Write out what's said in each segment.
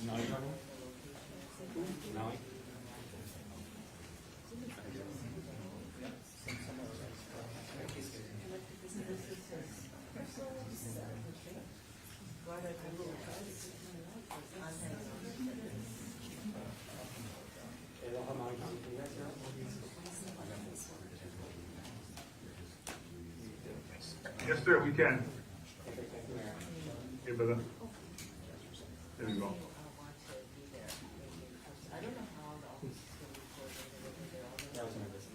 Maui trouble? Maui? Yes, sir, we can. Okay, brother. There we go. That was nervous.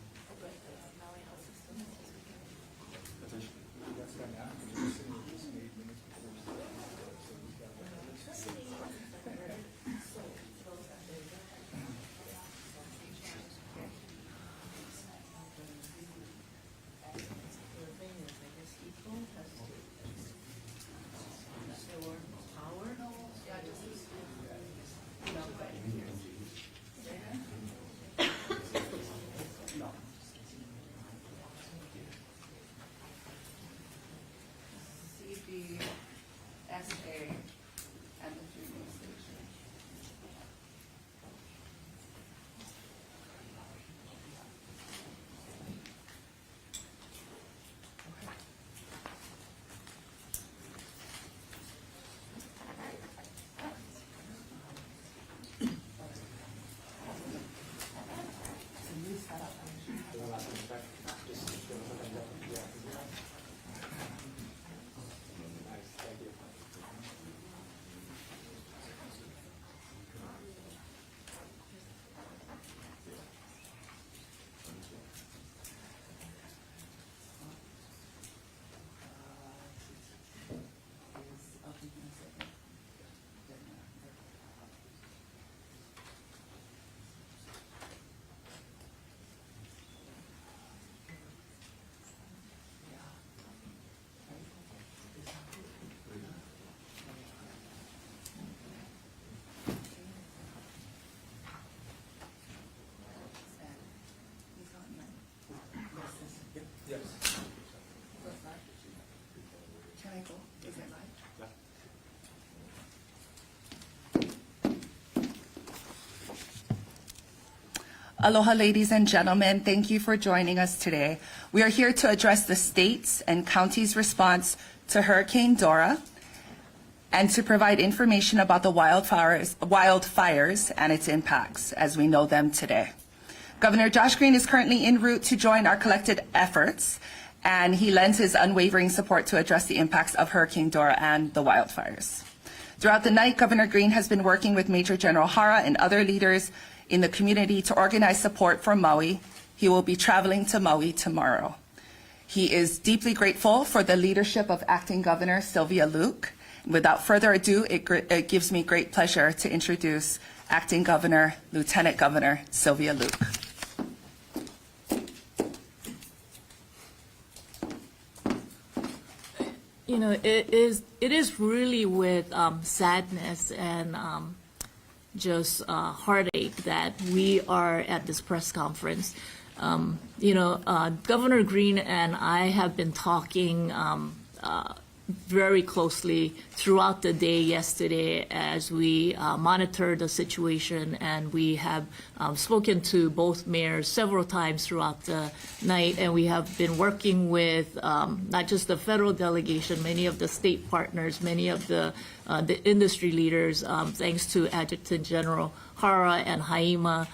Yes. Can I go? Is it live? Aloha, ladies and gentlemen. Thank you for joining us today. We are here to address the state's and county's response to Hurricane Dora and to provide information about the wildfires and its impacts as we know them today. Governor Josh Green is currently en route to join our collected efforts, and he lends his unwavering support to address the impacts of Hurricane Dora and the wildfires. Throughout the night, Governor Green has been working with Major General HARA and other leaders in the community to organize support for Maui. He will be traveling to Maui tomorrow. He is deeply grateful for the leadership of Acting Governor Sylvia Luke. Without further ado, it gives me great pleasure to introduce Acting Governor, Lieutenant Governor Sylvia Luke. You know, it is really with sadness and just heartache that we are at this press conference. You know, Governor Green and I have been talking very closely throughout the day yesterday as we monitor the situation, and we have spoken to both mayors several times throughout the night, and we have been working with not just the federal delegation, many of the state partners, many of the industry leaders, thanks to Adjutant General HARA and HAIMA.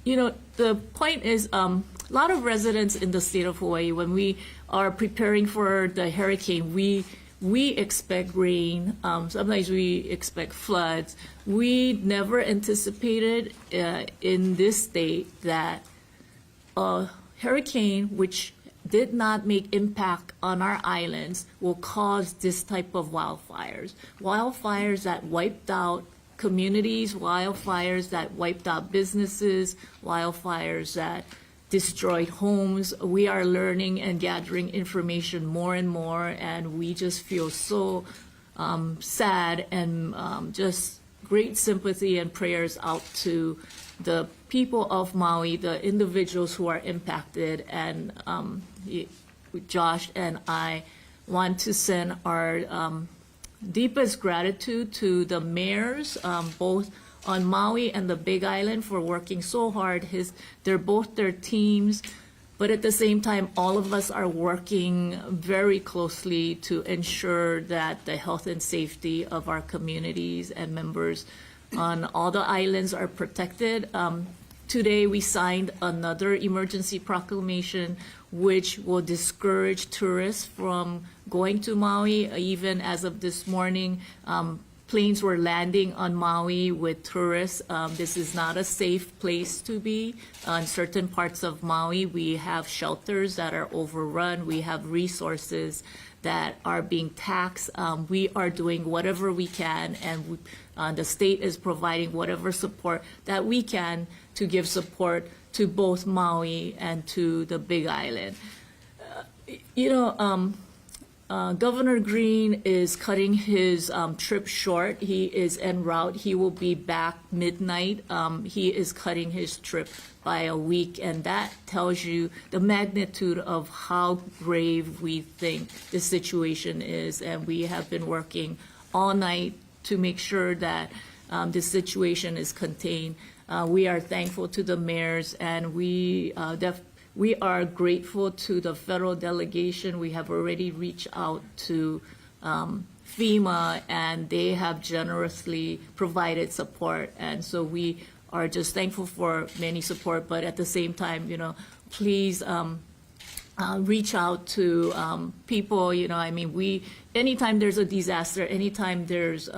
You know, the point is, a lot of residents in the state of Hawaii, when we are preparing for the hurricane, we expect rain. Sometimes we expect floods. We never anticipated in this state that a hurricane, which did not make impact on our islands, will cause this type of wildfires. Wildfires that wiped out communities, wildfires that wiped out businesses, wildfires that destroyed homes. We are learning and gathering information more and more, and we just feel so sad, and just great sympathy and prayers out to the people of Maui, the individuals who are impacted. And Josh and I want to send our deepest gratitude to the mayors, both on Maui and the Big Island, for working so hard. They're both their teams, but at the same time, all of us are working very closely to ensure that the health and safety of our communities and members on all the islands are protected. Today, we signed another emergency proclamation which will discourage tourists from going to Maui. Even as of this morning, planes were landing on Maui with tourists. This is not a safe place to be. On certain parts of Maui, we have shelters that are overrun. We have resources that are being taxed. We are doing whatever we can, and the state is providing whatever support that we can to give support to both Maui and to the Big Island. Governor Green is cutting his trip short. He is en route. He will be back midnight. He is cutting his trip by a week, and that tells you the magnitude of how grave we think the situation is. And we have been working all night to make sure that this situation is contained. We are thankful to the mayors, and we are grateful to the federal delegation. We have already reached out to FEMA, and they have generously provided support. And so we are just thankful for many support, but at the same time, please reach out to people. Anytime there's a disaster, anytime there's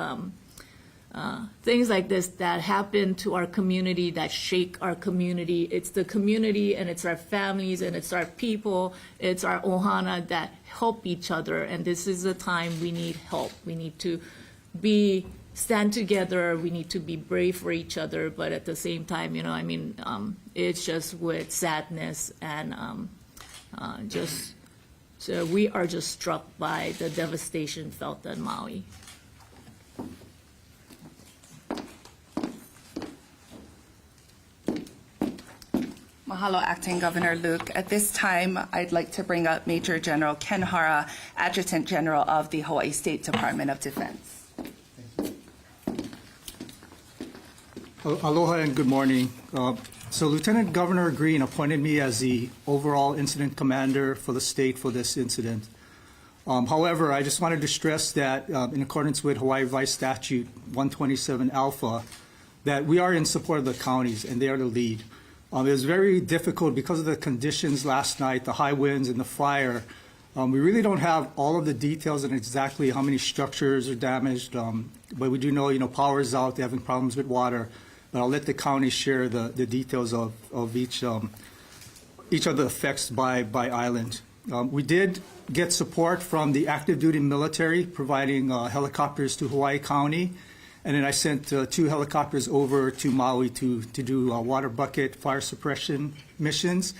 things like this that happen to our community, that shake our community, it's the community and it's our families and it's our people, it's our ohana that help each other. And this is a time we need help. We need to stand together. We need to be brave for each other. But at the same time, it's just with sadness and so we are just struck by the devastation felt on Maui. Mahalo, Acting Governor Luke. At this time, I'd like to bring up Major General Ken HARA, Adjutant General of the Hawaii State Department of Defense. Aloha and good morning. So Lieutenant Governor Green appointed me as the overall incident commander for the state for this incident. However, I just wanted to stress that in accordance with Hawaii Vice Statute 127 Alpha, that we are in support of the counties and they are the lead. It was very difficult because of the conditions last night, the high winds and the fire. We really don't have all of the details on exactly how many structures are damaged, but we do know, power is out, they're having problems with water. But I'll let the county share the details of each of the effects by island. We did get support from the active duty military, providing helicopters to Hawaii County. And then I sent 2 helicopters over to Maui to do water bucket fire suppression missions,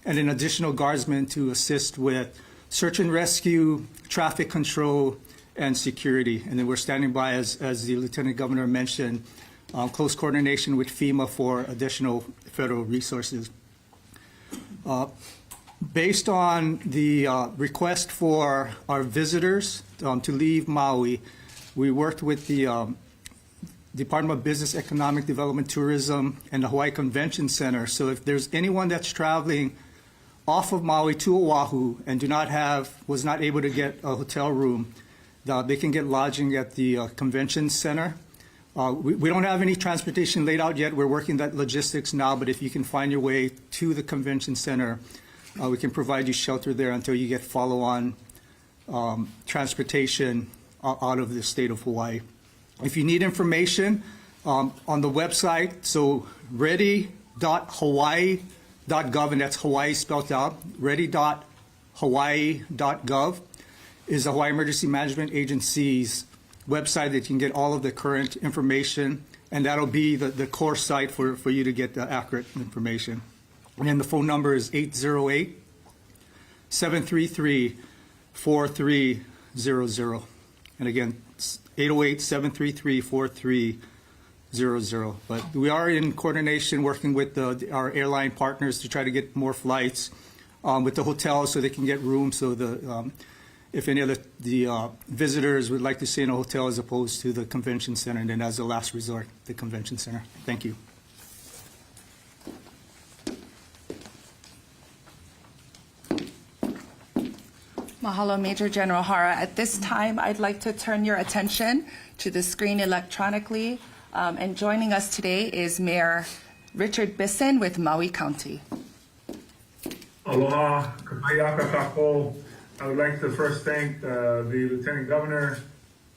and an additional guardsmen to assist with search and rescue, traffic control, and security. And then we're standing by, as the Lieutenant Governor mentioned, close coordination with FEMA for additional federal resources. Based on the request for our visitors to leave Maui, we worked with the Department of Business, Economic Development, Tourism, and the Hawaii Convention Center. So if there's anyone that's traveling off of Maui to Oahu and was not able to get a hotel room, they can get lodging at the Convention Center. We don't have any transportation laid out yet. We're working that logistics now, but if you can find your way to the Convention Center, we can provide you shelter there until you get follow-on transportation out of the state of Hawaii. If you need information on the website, so ready.hawaii.gov, and that's Hawaii spelled out, ready.hawaii.gov is the Hawaii Emergency Management Agency's website that you can get all of the current information, and that'll be the core site for you to get the accurate information. And then the phone number is 808-733-4300. And again, 808-733-4300. But we are in coordination working with our airline partners to try to get more flights with the hotels so they can get rooms. So if any of the visitors would like to stay in a hotel as opposed to the convention center, and then as a last resort, the convention center. Thank you. Mahalo, Major General Hara. At this time, I'd like to turn your attention to the screen electronically. And joining us today is Mayor Richard Bisson with Maui County. Aloha, kapayaka kako. I would like to first thank the Lieutenant Governor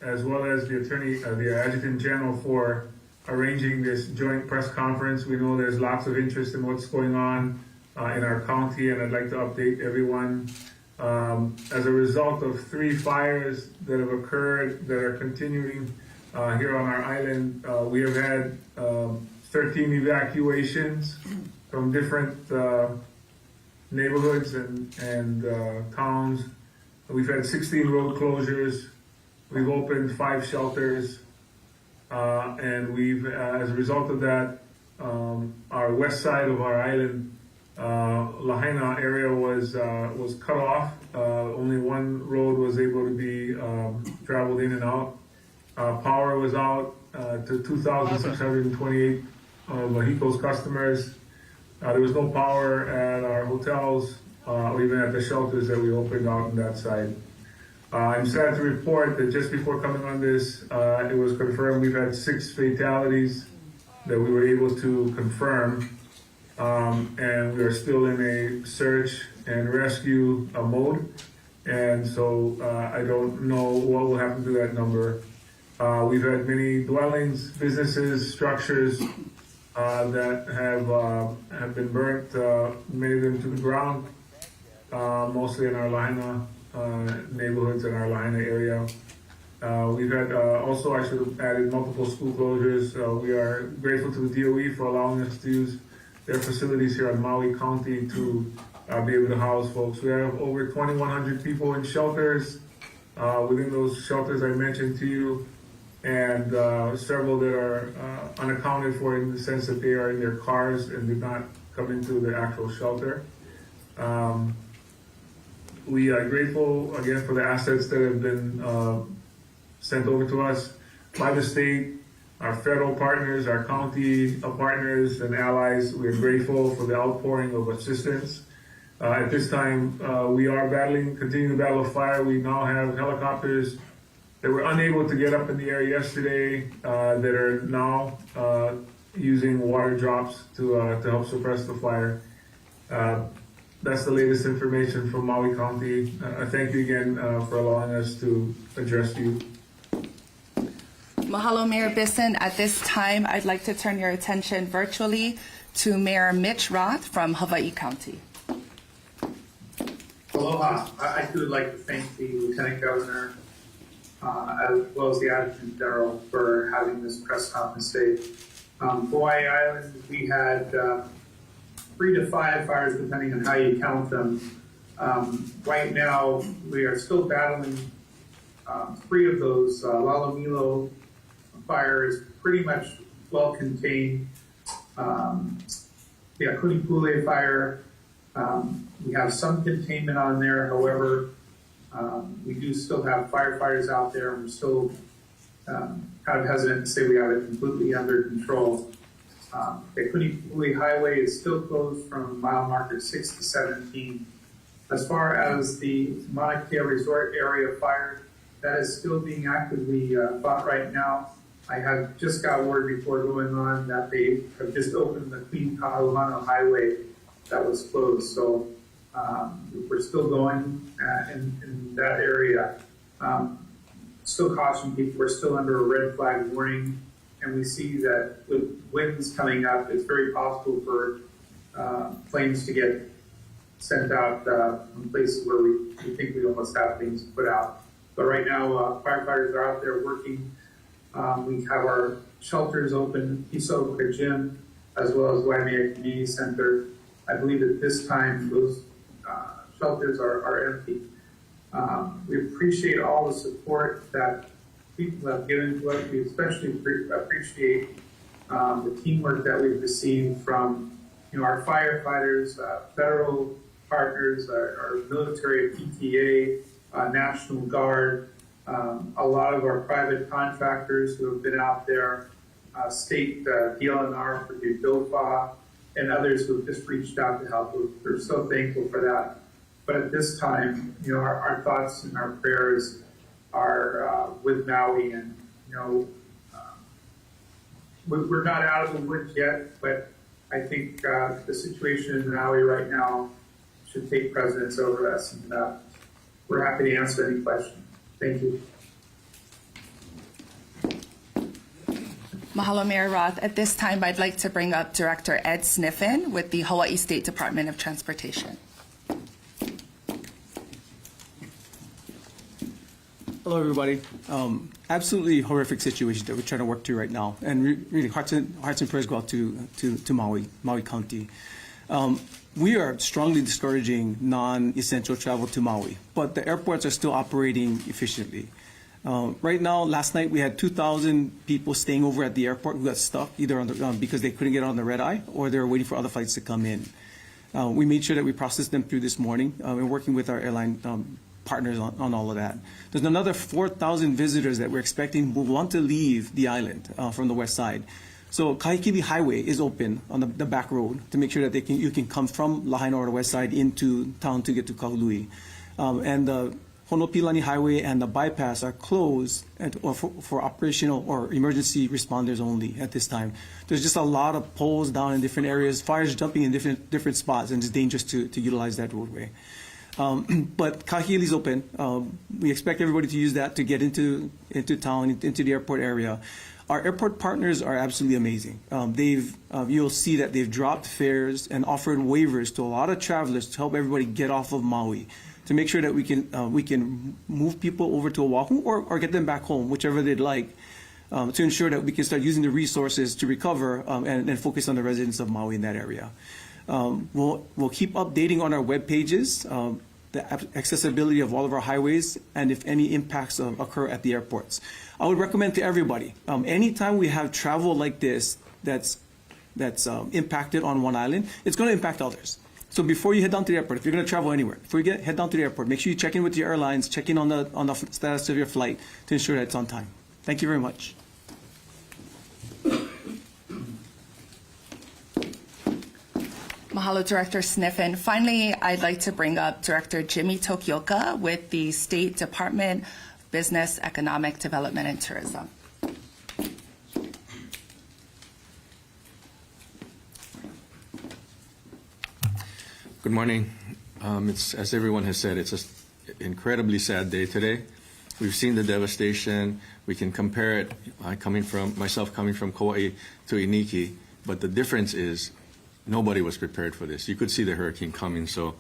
as well as the Adjutant General for arranging this joint press conference. We know there's lots of interest in what's going on in our county, and I'd like to update everyone. As a result of 3 fires that have occurred that are continuing here on our island, we have had 13 evacuations from different neighborhoods and towns. We've had 16 road closures. We've opened 5 shelters, and we've, as a result of that, our west side of our island, Lahaina area was cut off. Only one road was able to be traveled in and out. Power was out to 2,628 Mexico's customers. There was no power at our hotels or even at the shelters that we opened out on that side. I'm sad to report that just before coming on this, it was confirmed we've had 6 fatalities that we were able to confirm. And we are still in a search and rescue mode. And so I don't know what will happen to that number. We've had many dwellings, businesses, structures that have been burnt, many of them to the ground, mostly in our Lahaina neighborhoods in our Lahaina area. We've had also actually added multiple school closures. We are grateful to the DOE for allowing us to use their facilities here in Maui County to be able to house folks. We have over 2,100 people in shelters. Within those shelters I mentioned to you, and several that are unaccounted for in the sense that they are in their cars and did not come into the actual shelter. We are grateful again for the assets that have been sent over to us by the state, our federal partners, our county partners and allies. We are grateful for the outpouring of assistance. At this time, we are continuing the battle of fire. We now have helicopters that were unable to get up in the air yesterday that are now using water drops to help suppress the fire. That's the latest information from Maui County. I thank you again for allowing us to address you. Mahalo, Mayor Bisson. At this time, I'd like to turn your attention virtually to Mayor Mitch Roth from Hawaii County. Aloha. I too would like to thank the Lieutenant Governor as well as the Adjutant General for having this press conference today. Hawaii Island, we had 3 to 5 fires depending on how you count them. Right now, we are still battling 3 of those. Lalomilo fire is pretty much well contained. Kunipule fire, we have some containment on there. However, we do still have firefighters out there, and we're still kind of hesitant to say we have it completely under control. The Kunipule Highway is still closed from mile marker 6 to 17. As far as the Mauna Kea Resort area fire, that is still being actively fought right now. I have just got word before going on that they have just opened the Queen Kahuana Highway that was closed. So we're still going in that area. Still caution people, we're still under a red flag warning, and we see that with winds coming up, it's very possible for planes to get sent out from places where we think we almost have things put out. But right now, firefighters are out there working. We have our shelters open, Isoka Gym, as well as Waimea Community Center. I believe at this time, those shelters are empty. We appreciate all the support that people have given to us. We especially appreciate the teamwork that we've received from our firefighters, federal partners, our military PTA, National Guard, a lot of our private contractors who have been out there, state DLNR for the DOFA, and others who have just reached out to help. We're so thankful for that. But at this time, you know, our thoughts and our prayers are with Maui, and you know, we're not out of the woods yet, but I think the situation in Maui right now should take precedence over us, and we're happy to answer any questions. Thank you. Mahalo, Mayor Roth. At this time, I'd like to bring up Director Ed SNIFFEN with the Hawaii State Department of Transportation. Hello, everybody. Absolutely horrific situation that we're trying to work through right now, and really hearts and prayers go out to Maui County. We are strongly discouraging non-essential travel to Maui, but the airports are still operating efficiently. Right now, last night we had 2,000 people staying over at the airport who got stuck either on the, because they couldn't get on the red eye or they were waiting for other flights to come in. We made sure that we processed them through this morning. We're working with our airline partners on all of that. There's another 4,000 visitors that we're expecting will want to leave the island from the west side. So Kahekili Highway is open on the back road to make sure that you can come from Lahaina or the west side into town to get to Kahului. And the Honopilani Highway and the bypass are closed for operational or emergency responders only at this time. There's just a lot of poles down in different areas, fires jumping in different spots, and it's dangerous to utilize that roadway. But Kahekili is open. We expect everybody to use that to get into town, into the airport area. Our airport partners are absolutely amazing. You'll see that they've dropped fares and offered waivers to a lot of travelers to help everybody get off of Maui, to make sure that we can move people over to Oahu or get them back home, whichever they'd like, to ensure that we can start using the resources to recover and focus on the residents of Maui in that area. We'll keep updating on our web pages the accessibility of all of our highways and if any impacts occur at the airports. I would recommend to everybody, anytime we have travel like this that's impacted on one island, it's going to impact others. So before you head down to the airport, if you're going to travel anywhere, before you head down to the airport, make sure you check in with your airlines, check in on the status of your flight to ensure that it's on time. Thank you very much. Mahalo, Director SNIFFEN. Finally, I'd like to bring up Director Jimmy Tokioka with the State Department of Business, Economic Development, and Tourism. Good morning. As everyone has said, it's an incredibly sad day today. We've seen the devastation. We can compare it, myself coming from Kauai to Iniki, but the difference is nobody was prepared for this. You could see the hurricane coming, so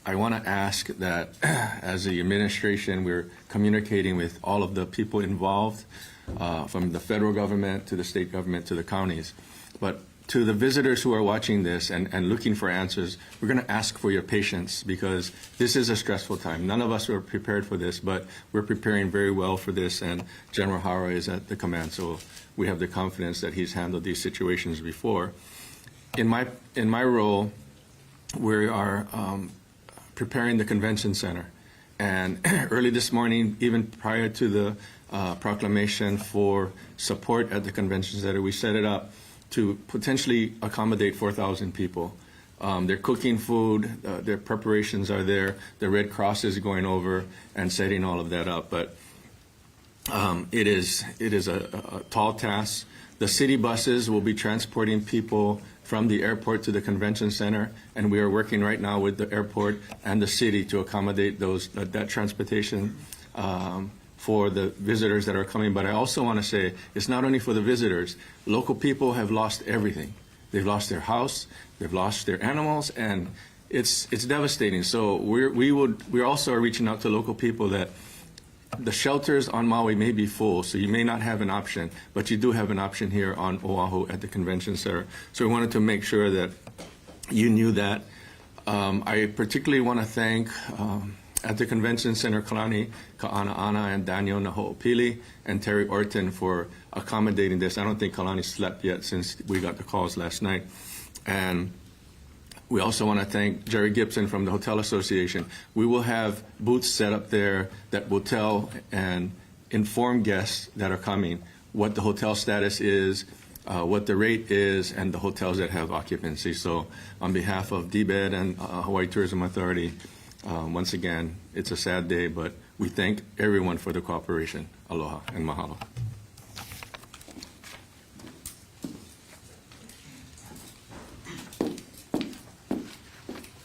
I want to ask that as the administration, we're communicating with all of the people involved, from the federal government to the state government to the counties. But to the visitors who are watching this and looking for answers, we're going to ask for your patience because this is a stressful time. None of us were prepared for this, but we're preparing very well for this, and General HARA is at the command, so we have the confidence that he's handled these situations before. In my role, we are preparing the convention center, and early this morning, even prior to the proclamation for support at the convention center, we set it up to potentially accommodate 4,000 people. They're cooking food, their preparations are there, the Red Cross is going over and setting all of that up. But it is a tall task. The city buses will be transporting people from the airport to the convention center, and we are working right now with the airport and the city to accommodate that transportation for the visitors that are coming. But I also want to say it's not only for the visitors. Local people have lost everything. They've lost their house, they've lost their animals, and it's devastating. So we also are reaching out to local people that the shelters on Maui may be full, so you may not have an option, but you do have an option here on Oahu at the convention center. So we wanted to make sure that you knew that. I particularly want to thank at the convention center, Kalani Ka'ana'ana and Daniel Naho'opili and Terry Orton for accommodating this. I don't think Kalani slept yet since we got the calls last night. And We also want to thank Jerry Gibson from the Hotel Association. We will have booths set up there that will tell and inform guests that are coming what the hotel status is, what the rate is, and the hotels that have occupancy. So on behalf of DBED and Hawaii Tourism Authority, once again, it's a sad day, but we thank everyone for the cooperation. Aloha and mahalo.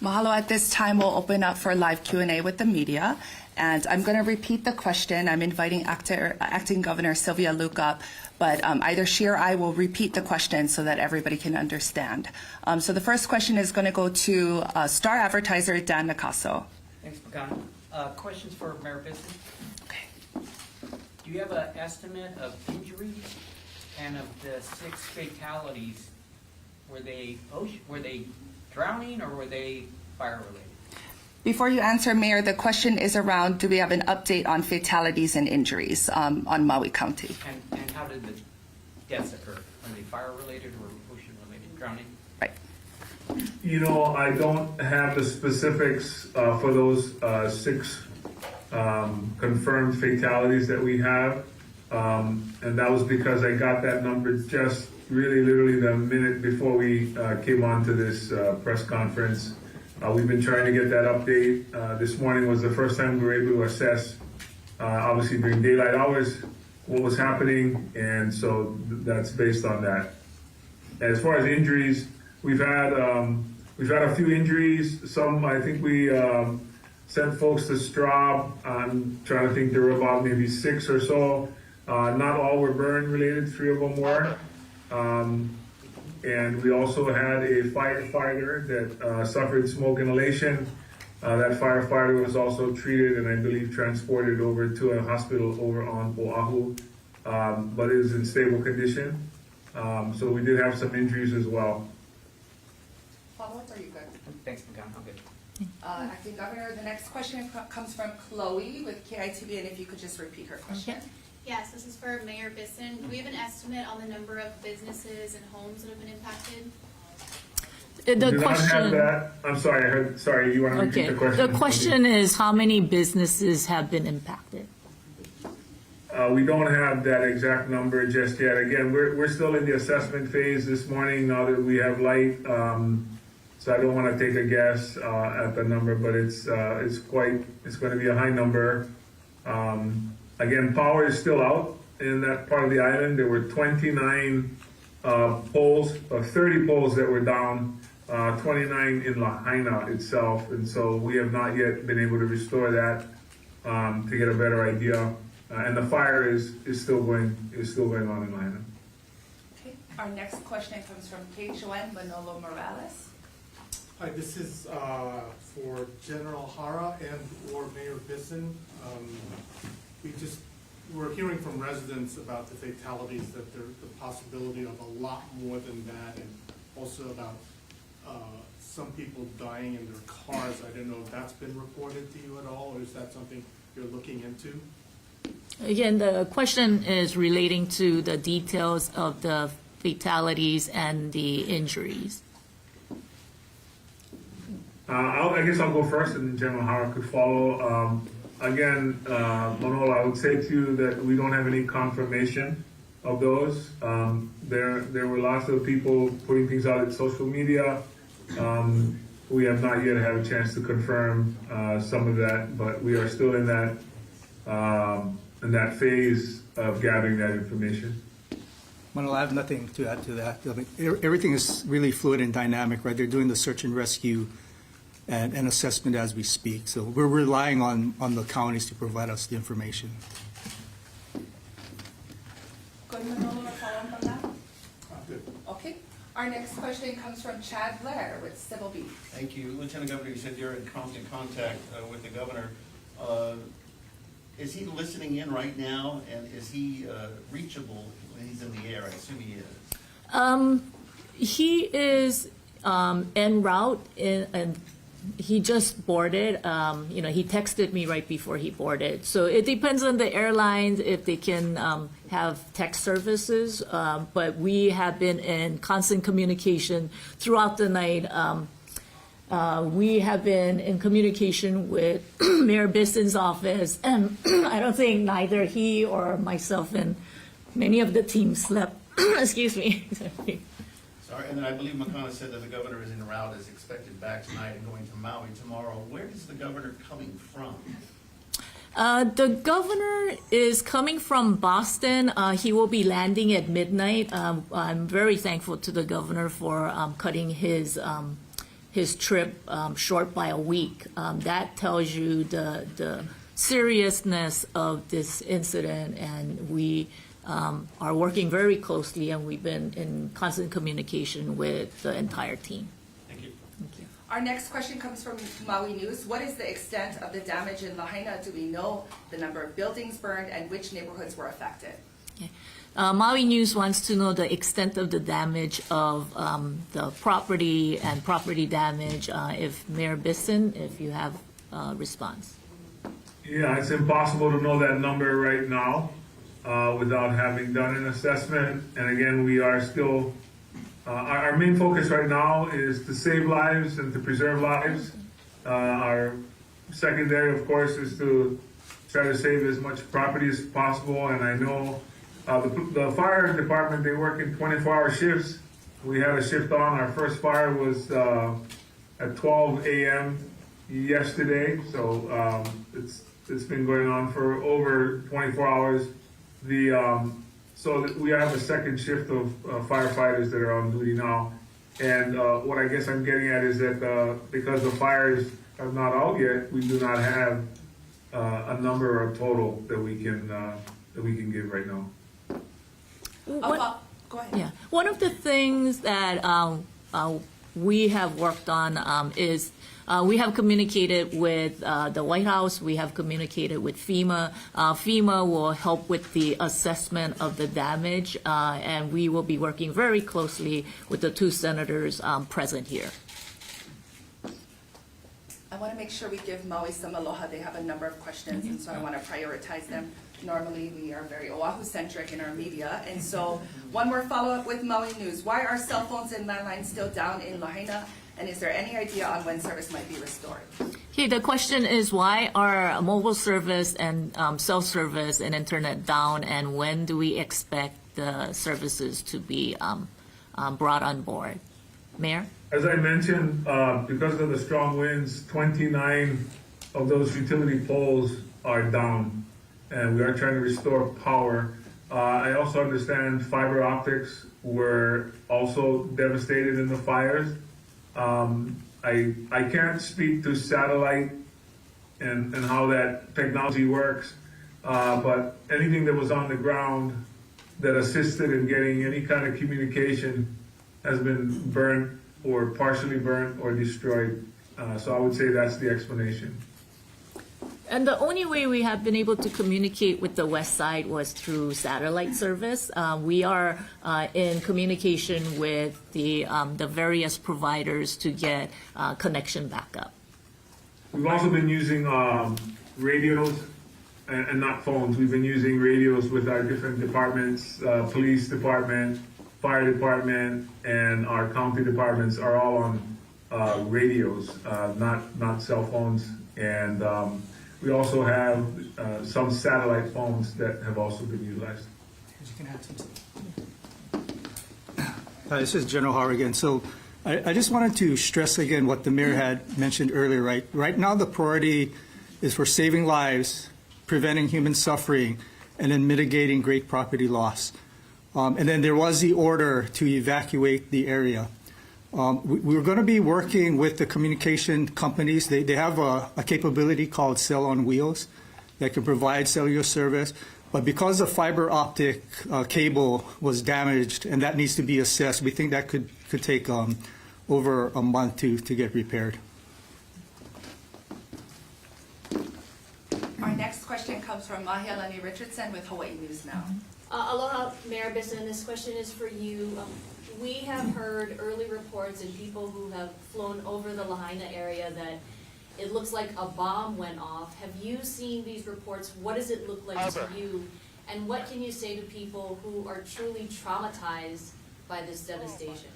Mahalo. At this time, we'll open up for live Q&A with the media. And I'm going to repeat the question. I'm inviting Acting Governor Sylvia Luke up, but either she or I will repeat the question so that everybody can understand. So the first question is going to go to star advertiser Dan Nicasso. Thanks, Pagano. Questions for Mayor Bisson. Okay. Do you have an estimate of injuries and of the 6 fatalities? Were they drowning or were they fire related? Before you answer, Mayor, the question is around, do we have an update on fatalities and injuries on Maui County? And how did the deaths occur? Are they fire related or ocean related? Drowning? Right. You know, I don't have the specifics for those 6 confirmed fatalities that we have. And that was because I got that number just really literally the minute before we came on to this press conference. We've been trying to get that update. This morning was the first time we were able to assess, obviously during daylight hours, what was happening, and so that's based on that. As far as injuries, we've had a few injuries. Some, I think we sent folks to Straub. I'm trying to think, there were about maybe 6 or so. Not all were burn related, 3 of them were. And we also had a firefighter that suffered smoke inhalation. That firefighter was also treated and I believe transported over to a hospital over on Oahu, but is in stable condition. So we did have some injuries as well. Follow-up, are you good? Thanks, Pagano. I'm good. Acting Governor, the next question comes from Chloe with KITV, and if you could just repeat her question. Okay. Yes, this is for Mayor Bisson. Do we have an estimate on the number of businesses and homes that have been impacted? The Do not question. have that. I'm sorry. Sorry. You want to repeat Okay. the question? The question is how many businesses have been impacted? We don't have that exact number just yet. Again, we're still in the assessment phase this morning now that we have light. So I don't want to take a guess at the number, but it's going to be a high number. Again, power is still out in that part of the island. There were 29 poles, 30 poles that were down, 29 in Lahaina itself, and so we have not yet been able to restore that to get a better idea. And the fire is still going on in Lahaina. Okay. Our next question comes from Kate Joanne Manolo Morales. Hi, this is for General HARA and or Mayor Bisson. We're hearing from residents about the fatalities, that there's the possibility of a lot more than that, and also about some people dying in their cars. I don't know if that's been reported to you at all, or is that something you're looking into? Again, the question is relating to the details of the fatalities and the injuries. I guess I'll go first, and then General Howard could follow. Again, Manolo, I would say to you that we don't have any confirmation of those. There were lots of people putting things out in social media. We have not yet had a chance to confirm some of that, but we are still in that phase of gathering that information. Manolo, I have nothing to add to that. I mean, everything is really fluid and dynamic, right? They're doing the search and rescue and assessment as we speak. So we're relying on the counties to provide us the information. Good, Manolo, or follow-up on that? Good. Okay. Our next question comes from Chad Blair with Civil Beat. Thank you. Lieutenant Governor, you said you're in constant contact with the governor. Is he listening in right now, and is he reachable when he's in the air? I assume he is. He is en route, and he just boarded. He texted me right before he boarded. So it depends on the airlines if they can have text services. But we have been in constant communication throughout the night. We have been in communication with Mayor Bisson's office, and I don't think neither he or myself and many of the team slept. Excuse me. Sorry, and then I believe McConnell said that the governor is en route, is expected back tonight and going to Maui tomorrow. Where is the governor coming from? The governor is coming from Boston. He will be landing at midnight. I'm very thankful to the governor for cutting his trip short by a week. That tells you the seriousness of this incident, and we are working very closely, and we've been in constant communication with the entire team. Thank you. Thank you. Our next question comes from Maui News. What is the extent of the damage in Lahaina? Do we know the number of buildings burned and which neighborhoods were affected? Okay. Maui News wants to know the extent of the damage of the property and property damage. If Mayor Bisson, if you have a response. Yeah, it's impossible to know that number right now without having done an assessment. And again, we are still, our main focus right now is to save lives and to preserve lives. Our secondary, of course, is to try to save as much property as possible. And I know the fire department, they work in 24-hour shifts. We had a shift on. Our first fire was at 12 a.m. yesterday. So it's been going on for over 24 hours. So we have a second shift of firefighters that are on duty now. And what I guess I'm getting at is that because the fires are not out yet, we do not have a number or total that we can give right now. Go ahead. Yeah, one of the things that we have worked on is we have communicated with the White House. We have communicated with FEMA. FEMA will help with the assessment of the damage, and we will be working very closely with the two senators present here. I want to make sure we give Maui some aloha. They have a number of questions, and so I want to prioritize them. Normally, we are very Oahu-centric in our media, and so one more follow-up with Maui News. Why are cell phones and landlines still down in Lahaina, and is there any idea on when service might be restored? Okay, the question is why are mobile service and cell service and internet down, and when do we expect the services to be brought on board? Mayor? As I mentioned, because of the strong winds, 29 of those utility poles are down, and we are trying to restore power. I also understand fiber optics were also devastated in the fires. I can't speak to satellite and how that technology works, but anything that was on the ground that assisted in getting any kind of communication has been burnt or partially burnt or destroyed. So I would say that's the explanation. And the only way we have been able to communicate with the west side was through satellite service. We are in communication with the various providers to get connection back up. We've also been using radios and not phones. We've been using radios with our different departments, police department, fire department, and our county departments are all on radios, not cell phones. And we also have some satellite phones that have also been utilized. Hi, this is General HARA again. So I just wanted to stress again what the mayor had mentioned earlier, right? Right now the priority is for saving lives, preventing human suffering, and then mitigating great property loss. And then there was the order to evacuate the area. We're going to be working with the communication companies. They have a capability called Cell on Wheels that can provide cellular service. But because the fiber optic cable was damaged and that needs to be assessed, we think that could take over a month to get repaired. Our next question comes from Mahialani Richardson with Hawaii News Now. Aloha, Mayor Bisson. This question is for you. We have heard early reports and people who have flown over the Lahaina area that it looks like a bomb went off. Have you seen these reports? What does it look like to you? And what can you say to people who are truly traumatized by this devastation?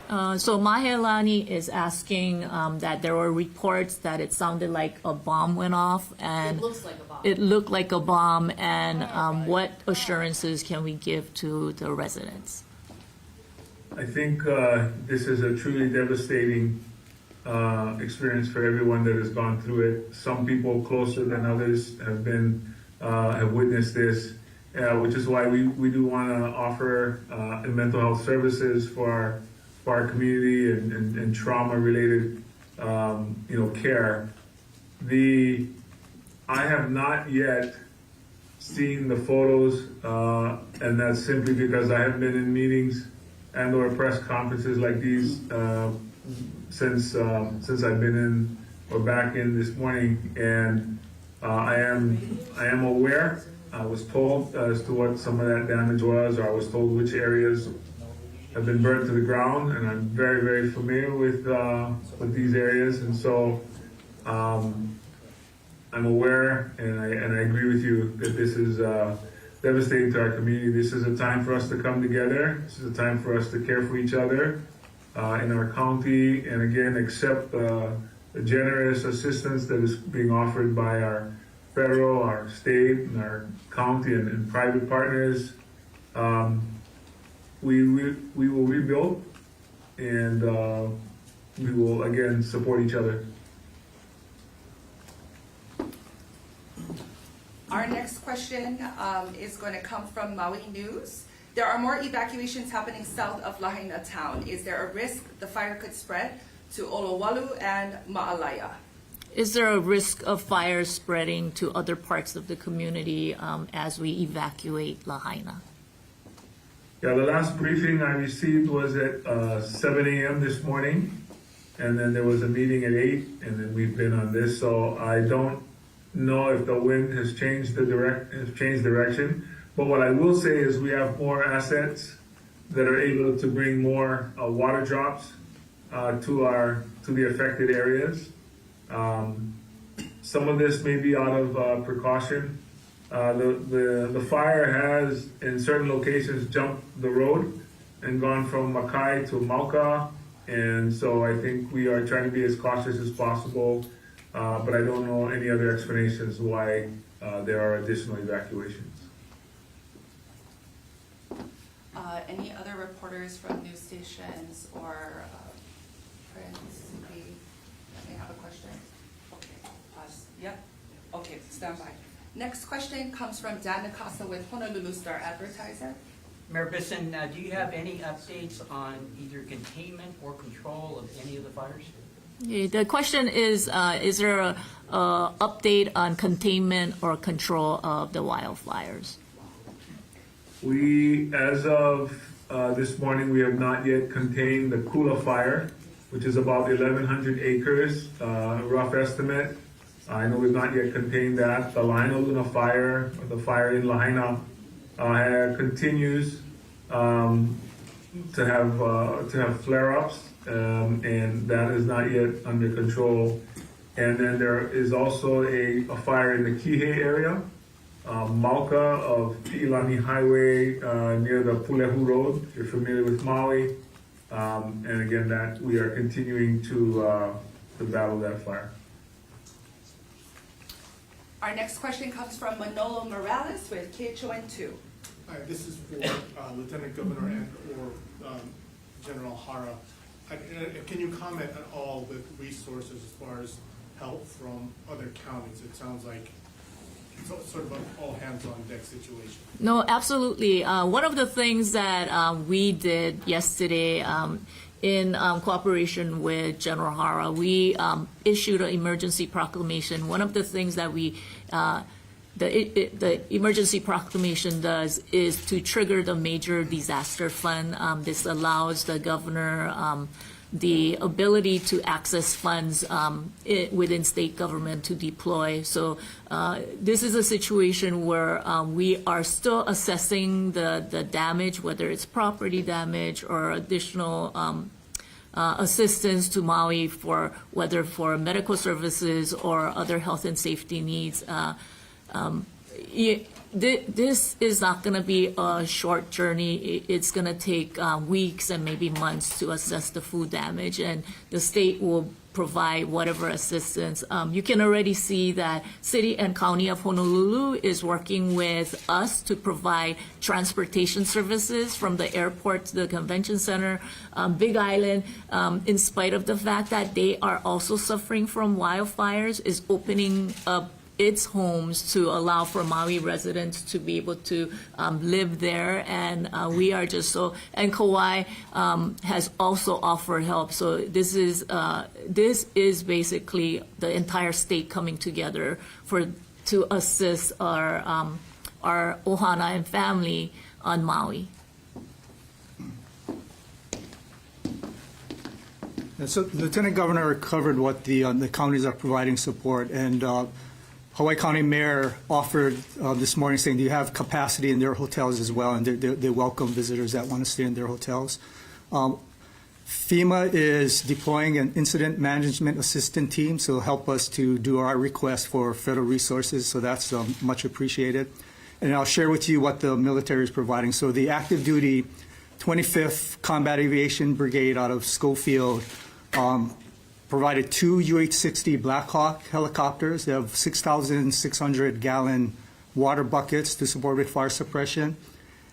So Mahelani is asking that there were reports that it sounded like a bomb went off, and It looks like a bomb. it looked like a bomb, and what assurances can we give to the residents? I think this is a truly devastating experience for everyone that has gone through it. Some people closer than others have witnessed this, which is why we do want to offer mental health services for our community and trauma-related care. I have not yet seen the photos, and that's simply because I haven't been in meetings and or press conferences like these since I've been in or back in this morning, and I am aware. I was told as to what some of that damage was, or I was told which areas have been burnt to the ground, and I'm very, very familiar with these areas, and so I'm aware, and I agree with you that this is devastating to our community. This is a time for us to come together. This is a time for us to care for each other in our county, and again, accept the generous assistance that is being offered by our federal, our state, and our county and private partners. We will rebuild, and we will again support each other. Our next question is going to come from Maui News. There are more evacuations happening south of Lahaina town. Is there a risk the fire could spread to Olowalu and Ma'alaya? Is there a risk of fire spreading to other parts of the community as we evacuate Lahaina? Yeah, the last briefing I received was at 7 a.m. this morning, and then there was a meeting at 8, and then we've been on this. So I don't know if the wind has changed direction. But what I will say is we have more assets that are able to bring more water drops to the affected areas. Some of this may be out of precaution. The fire has, in certain locations, jumped the road and gone from Makai to Mauka, and so I think we are trying to be as cautious as possible, but I don't know any other explanations why there are additional evacuations. Any other reporters from news stations or print? May have a question? Okay, pause. Yep. Okay, stand by. Next question comes from Dan Nakasa with Honolulu Star Advertiser. Mayor Bisson, do you have any updates on either containment or control of any of the fires? Yeah, the question is there a update on containment or control of the wildfires? We, as of this morning, we have not yet contained the Kula fire, which is about 1,100 acres, rough estimate. I know we've not yet contained that. The Lahaina Luna fire, or the fire in Lahaina, continues to have flare-ups, and that is not yet under control. And then there is also a fire in the Kihei area, Mauka of Pi'ilani Highway near the Pulehu Road, if you're familiar with Maui. And again, that we are continuing to battle that fire. Our next question comes from Manolo Morales with KHON2. Hi, this is for Lieutenant Governor and or General HARA. Can you comment at all with resources as far as help from other counties? It sounds like it's sort of an all-hands-on-deck situation. No, absolutely. One of the things that we did yesterday in cooperation with General HARA, we issued an emergency proclamation. One of the things that the emergency proclamation does is to trigger the major disaster fund. This allows the governor the ability to access funds within state government to deploy. So this is a situation where we are still assessing the damage, whether it's property damage or additional assistance to Maui for whether for medical services or other health and safety needs. this is not going to be a short journey. It's going to take weeks and maybe months to assess the food damage, and the state will provide whatever assistance. You can already see that City and County of Honolulu is working with us to provide transportation services from the airport to the convention center. Big Island, in spite of the fact that they are also suffering from wildfires, is opening up its homes to allow for Maui residents to be able to live there, and we are just so. And Kauai has also offered help. So this is basically the entire state coming together to assist our ohana and family on Maui. And so Lieutenant Governor covered what the counties are providing support, and Hawaii County Mayor offered this morning saying, do you have capacity in their hotels as well? And they welcome visitors that want to stay in their hotels. FEMA is deploying an incident management assistant team, so help us to do our request for federal resources, so that's much appreciated. And I'll share with you what the military is providing. So the active duty 25th Combat Aviation Brigade out of Schofield provided 2 UH-60 Black Hawk helicopters. They have 6,600-gallon water buckets to support with fire suppression.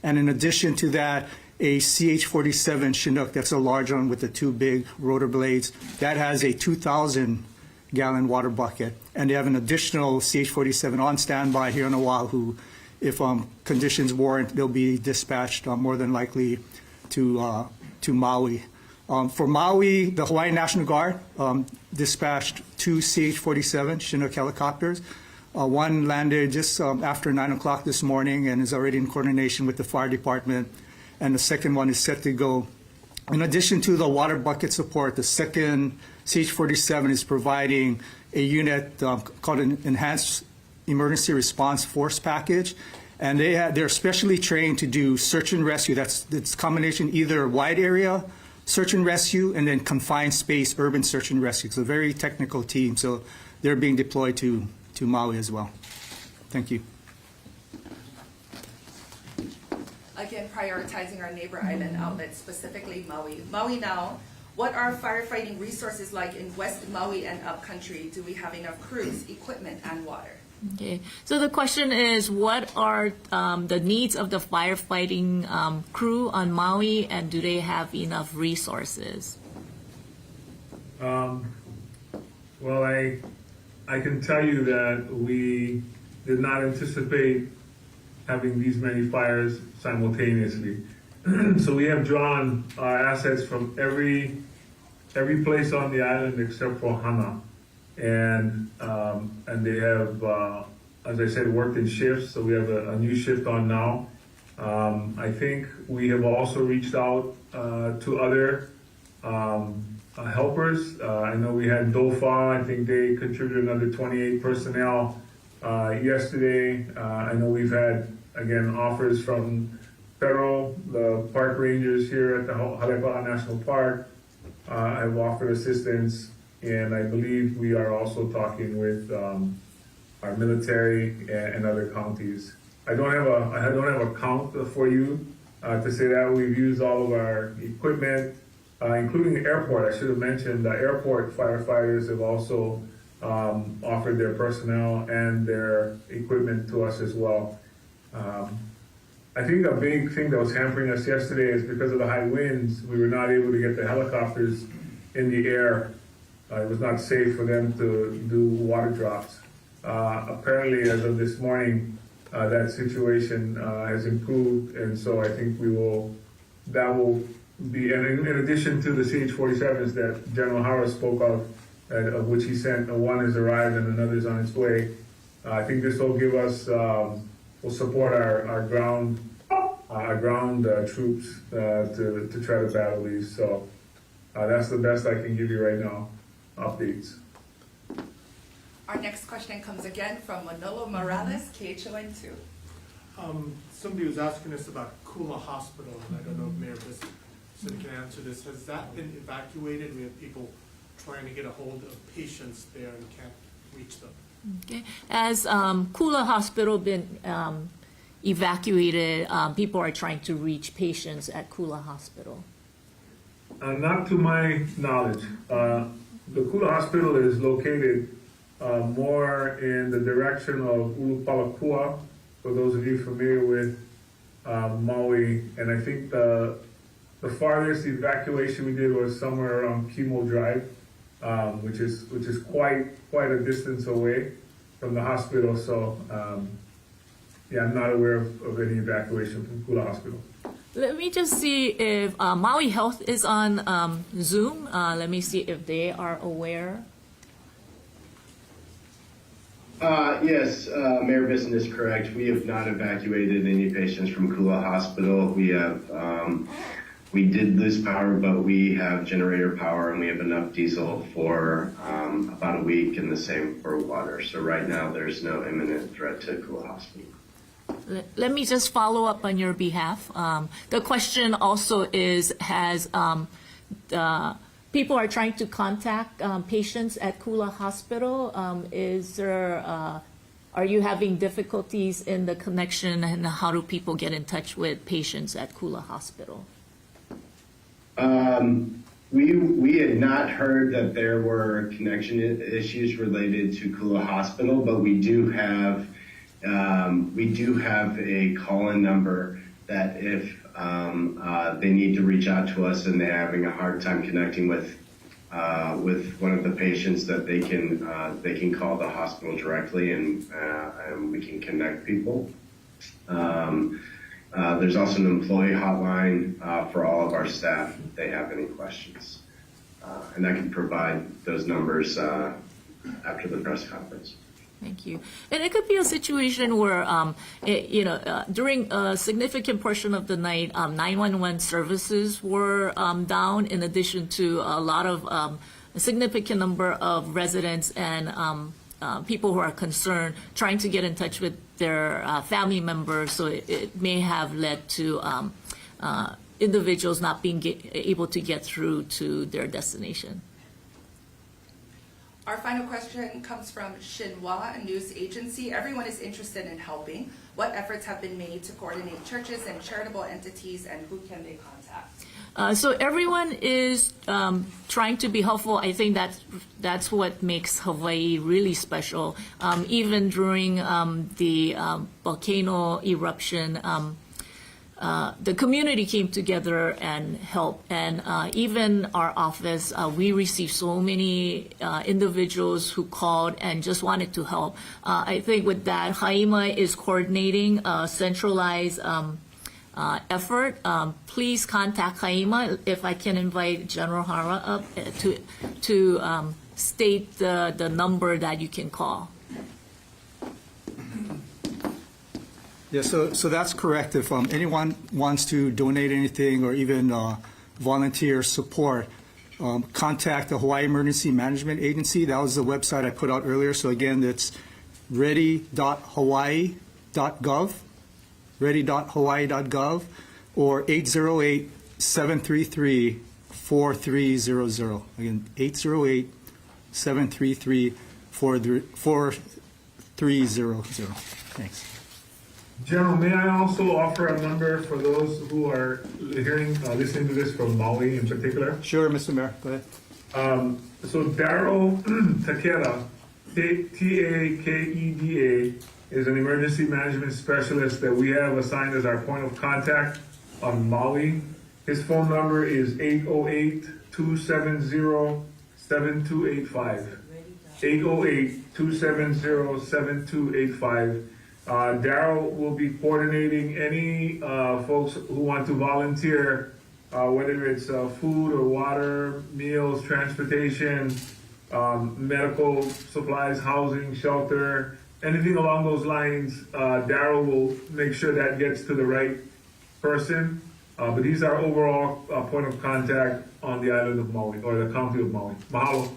And in addition to that, a CH-47 Chinook, that's a large one with the 2 big rotor blades, that has a 2,000-gallon water bucket. And they have an additional CH-47 on standby here on Oahu. If conditions warrant, they'll be dispatched more than likely to Maui. For Maui, the Hawaii National Guard dispatched 2 CH-47 Chinook helicopters. One landed just after 9 o'clock this morning and is already in coordination with the fire department, and the second one is set to go. In addition to the water bucket support, the second CH-47 is providing a unit called an Enhanced Emergency Response Force Package, and they're specially trained to do search and rescue. It's a combination either wide area search and rescue and then confined space urban search and rescue. It's a very technical team, so they're being deployed to Maui as well. Thank you. Again, prioritizing our neighbor island outlets, specifically Maui. Maui now, what are firefighting resources like in West Maui and upcountry? Do we have enough crews, equipment, and water? Okay, so the question is, what are the needs of the firefighting crew on Maui, and do they have enough resources? Well, I can tell you that we did not anticipate having these many fires simultaneously. So we have drawn our assets from every place on the island except for Hana. And they have, as I said, worked in shifts, so we have a new shift on now. I think we have also reached out to other helpers. I know we had DOFA, I think they contributed another 28 personnel yesterday. I know we've had, again, offers from federal, the park rangers here at the Haleakala National Park have offered assistance. And I believe we are also talking with our military and other counties. I don't have a count for you to say that. We've used all of our equipment, including the airport. I should have mentioned the airport firefighters have also offered their personnel and their equipment to us as well. I think a big thing that was hampering us yesterday is because of the high winds, we were not able to get the helicopters in the air. It was not safe for them to do water drops. Apparently, as of this morning, that situation has improved, and so I think that will be, and in addition to the CH-47s that General HARA spoke of which he sent, one has arrived and another is on its way. I think this will give us, will support our ground troops to try to battle these. So that's the best I can give you right now. Updates. Our next question comes again from Manolo Morales, KHON2. Somebody was asking us about Kula Hospital, and I don't know if Mayor Bisson can answer this. Has that been evacuated? We have people trying to get a hold of patients there and can't reach them. Okay. Has Kula Hospital been evacuated, people are trying to reach patients at Kula Hospital? Not to my knowledge. The Kula Hospital is located more in the direction of Ulupalakua, for those of you familiar with Maui. And I think the farthest evacuation we did was somewhere around Kimo Drive, which is quite a distance away from the hospital. So yeah, I'm not aware of any evacuation from Kula Hospital. Let me just see if Maui Health is on Zoom. Let me see if they are aware. Yes, Mayor Bisson is correct. We have not evacuated any patients from Kula Hospital. We did lose power, but we have generator power and we have enough diesel for about a week, and the same for water. So right now there's no imminent threat to Kula Hospital. Let me just follow up on your behalf. The question also is, people are trying to contact patients at Kula Hospital. Are you having difficulties in the connection, and how do people get in touch with patients at Kula Hospital? We had not heard that there were connection issues related to Kula Hospital, but we do have a call-in number that if they need to reach out to us and they're having a hard time connecting with one of the patients, that they can call the hospital directly and we can connect people. There's also an employee hotline for all of our staff if they have any questions, and I can provide those numbers after the press conference. Thank you. And it could be a situation where, during a significant portion of the night, 911 services were down, in addition to a lot of a significant number of residents and people who are concerned trying to get in touch with their family members. So it may have led to individuals not being able to get through to their destination. Our final question comes from Xinhua, a news agency. Everyone is interested in helping. What efforts have been made to coordinate churches and charitable entities, and who can they contact? So everyone is trying to be helpful. I think that's what makes Hawaii really special. Even during the volcano eruption, the community came together and helped. And even our office, we received so many individuals who called and just wanted to help. I think with that, Haima is coordinating a centralized effort. Please contact Haima. If I can invite General Hara up to state the number that you can call. Yeah, so that's correct. If anyone wants to donate anything or even volunteer support, contact the Hawaii Emergency Management Agency. That was the website I put out earlier. So again, that's ready.hawaii.gov, ready.hawaii.gov, or 808-733-4300. Again, 808-733-4300. Thanks. General, may I also offer a number for those who are listening to this from Maui in particular? Sure, Mr. Mayor, go ahead. So Daryl Takeda, Takeda, is an emergency management specialist that we have assigned as our point of contact on Maui. His phone number is 808-270-7285. 808-270-7285. Daryl will be coordinating any folks who want to volunteer, whether it's food or water, meals, transportation, medical supplies, housing, shelter, anything along those lines. Daryl will make sure that gets to the right person. But he's our overall point of contact on the island of Maui, or the county of Maui. Mahalo.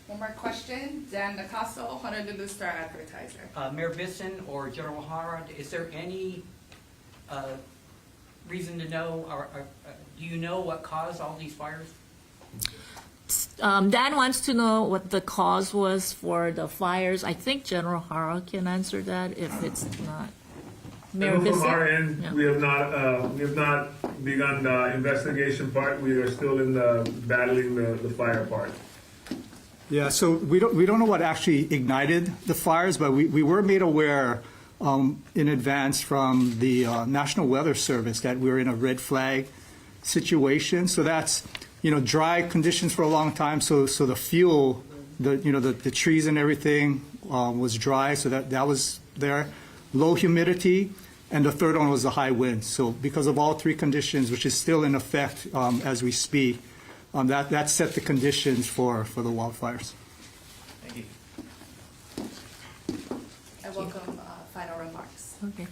One more question. Dan Nakaso, Honolulu Star Advertiser. Mayor Bisson or General Hara, is there any reason to know, or do you know what caused all these fires? Dan wants to know what the cause was for the fires. I think General HARA can answer that if it's not. Mayor From Bissett? our end, Yeah. we have not begun the investigation part. We are still in the battling the fire part. Yeah, so we don't know what actually ignited the fires, but we were made aware in advance from the National Weather Service that we were in a red flag situation. So that's, dry conditions for a long time. So the fuel, the trees and everything was dry. So that was there. Low humidity. And the third one was the high wind. So because of all three conditions, which is still in effect as we speak, that set the conditions for the wildfires. Thank you. I welcome final remarks. Okay.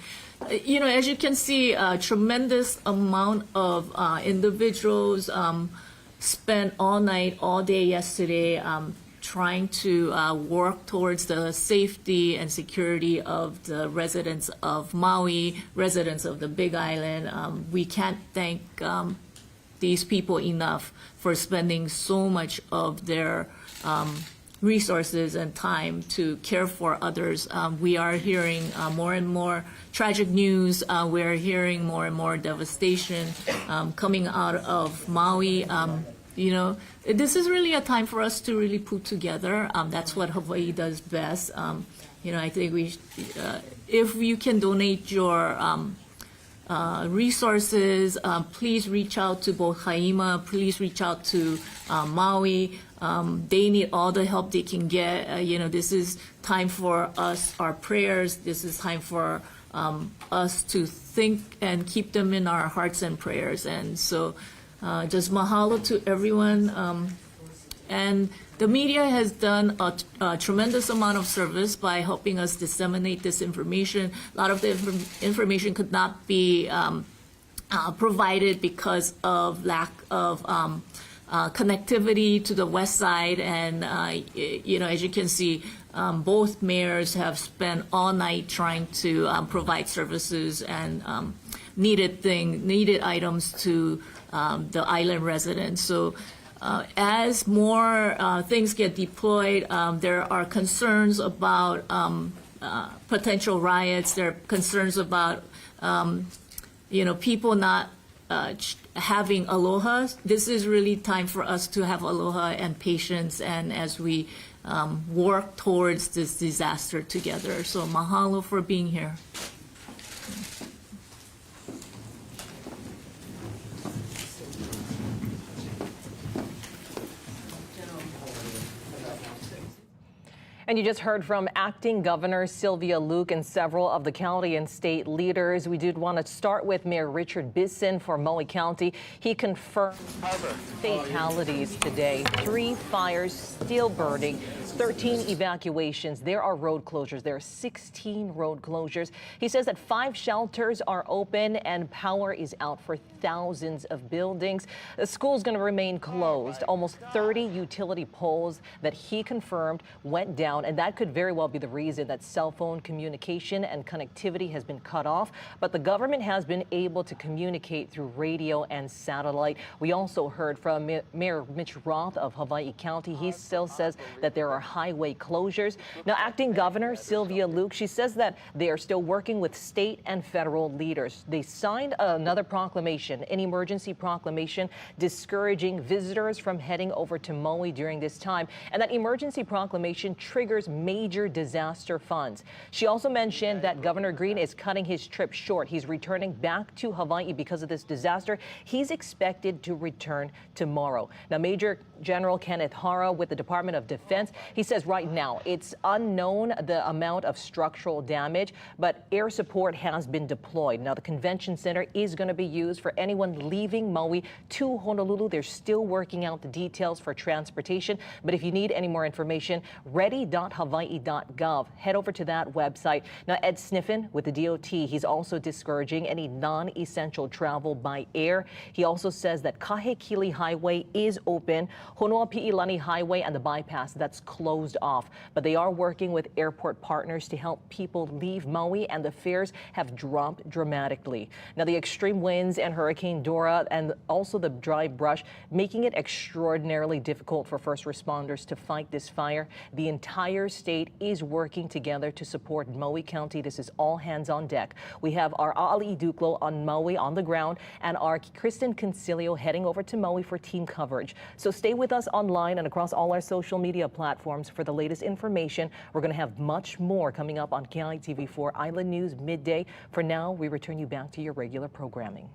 As you can see, a tremendous amount of individuals spent all night, all day yesterday trying to work towards the safety and security of the residents of Maui, residents of the Big Island. We can't thank these people enough for spending so much of their resources and time to care for others. We are hearing more and more tragic news. We're hearing more and more devastation coming out of Maui. This is really a time for us to really put together. That's what Hawaii does best. I think if you can donate your resources, please reach out to both Haima, please reach out to Maui. They need all the help they can get. This is time for us, our prayers. This is time for us to think and keep them in our hearts and prayers. And so just mahalo to everyone. And the media has done a tremendous amount of service by helping us disseminate this information. A lot of the information could not be provided because of lack of connectivity to the west side. And, as you can see, both mayors have spent all night trying to provide services and needed items to the island residents. So as more things get deployed, there are concerns about potential riots. There are concerns about people not having aloha. This is really time for us to have aloha and patience, and as we work towards this disaster together. So mahalo for being here. And you just heard from Acting Governor Sylvia Luke and several of the county and state leaders. We did want to start with Mayor Richard Bisson for Maui County. He confirmed fatalities today. 3 fires still burning, 13 evacuations. There are road closures. There are 16 road closures. He says that 5 shelters are open and power is out for thousands of buildings. The school is going to remain closed. Almost 30 utility poles that he confirmed went down, and that could very well be the reason that cell phone communication and connectivity has been cut off. But the government has been able to communicate through radio and satellite. We also heard from Mayor Mitch Roth of Hawaii County. He still says that there are highway closures. Now, Acting Governor Sylvia Luke, she says that they are still working with state and federal leaders. They signed another proclamation, an emergency proclamation discouraging visitors from heading over to Maui during this time. And that emergency proclamation triggers major disaster funds. She also mentioned that Governor Green is cutting his trip short. He's returning back to Hawaii because of this disaster. He's expected to return tomorrow. Now, Major General Kenneth HARA with the Department of Defense, he says right now it's unknown the amount of structural damage, but air support has been deployed. Now, the convention center is going to be used for anyone leaving Maui to Honolulu. They're still working out the details for transportation, but if you need any more information, ready.hawaii.gov. Head over to that website. Now, Ed Sniffen with the DOT, he's also discouraging any non-essential travel by air. He also says that Kahekili Highway is open. Honoapi'ilani Highway and the bypass, that's closed. closed off. But they are working with airport partners to help people leave Maui, and the fares have dropped dramatically. Now, the extreme winds and Hurricane Dora and also the dry brush making it extraordinarily difficult for first responders to fight this fire. The entire state is working together to support Maui County. This is all hands on deck. We have our Ali Duclo on Maui on the ground and our Kristen Concilio heading over to Maui for team coverage. So stay with us online and across all our social media platforms for the latest information. We're going to have much more coming up on KENNETH TV4 Island News midday. For now, we return you back to your regular programming.